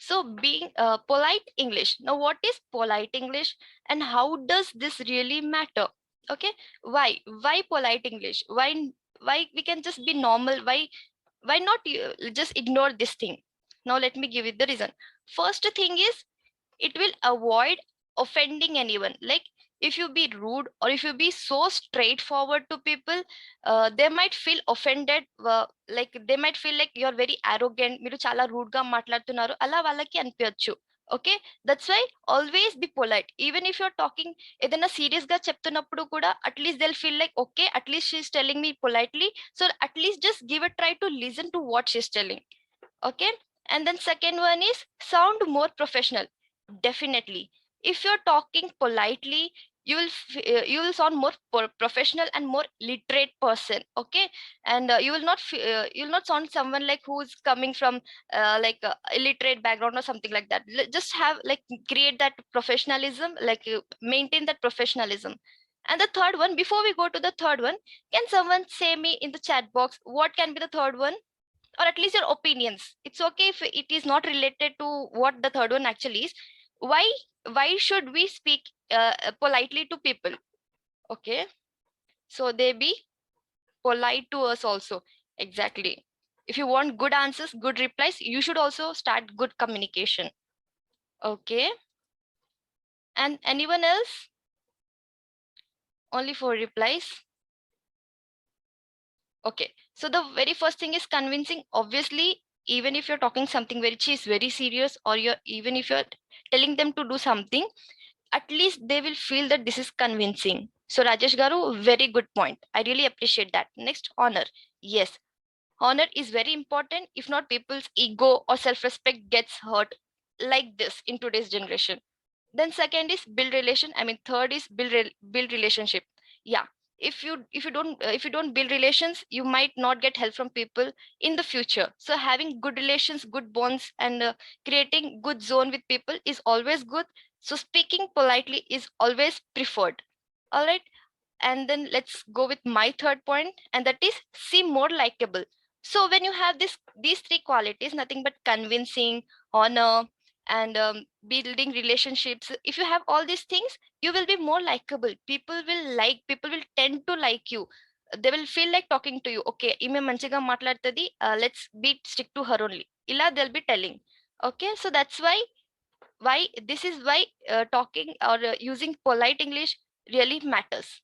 So being polite English. Now what is polite English and how does this really matter? Okay, why polite English? Why we can just be normal? Why not you just ignore this thing? Now let me give you the reason. First thing is, it will avoid offending anyone. Like if you be rude or if you be so straightforward to people, they might feel offended. Like they might feel like you're very arrogant, మీరు చాలా rude గా మాట్లాడుతున్నారు అలా వాళ్ళకి అనిపించచ్చు. Okay, that's why always be polite. Even if you're talking ఏదైనా serious గా చెప్తున్నప్పుడు కూడా at least they'll feel like okay, at least she's telling me politely, so at least just give a try to listen to what she's telling. Okay, and then second one is sound more professional. Definitely, if you're talking politely, you will sound more professional and more literate person. Okay, and you will not sound someone like who's coming from like illiterate background or something like that. Just have like create that professionalism, like maintain that professionalism. And the third one, before we go to the third one, can someone say me in the chat box what can be the third one, or at least your opinions? It's okay if it is not related to what the third one actually is. Why should we speak politely to people? Okay, so they be polite to us also. Exactly. If you want good answers, good replies, you should also start good communication. Okay, and anyone else? Only for replies. Okay, so the very first thing is convincing. Obviously, even if you're talking something which is very serious, or even if you're telling them to do something, at least they will feel that this is convincing. So Rajesh Garu, very good point. I really appreciate that. Next, honor. Yes, honor is very important. If not, people's ego or self-respect gets hurt like this in today's generation. Then second is build relation. I mean, third is build relationship. Yeah, if you don't build relations, you might not get help from people in the future. So having good relations, good bonds, and creating good zone with people is always good. So speaking politely is always preferred. All right, and then let's go with my third point, and that is seem more likable. So when you have these three qualities, nothing but convincing, honor, and building relationships, if you have all these things, you will be more likable. People will tend to like you. They will feel like talking to you. Okay, ime manchiga matladtadi, let's be stick to her only, ila they'll be telling. Okay, so that's why this is why talking or using polite English really matters.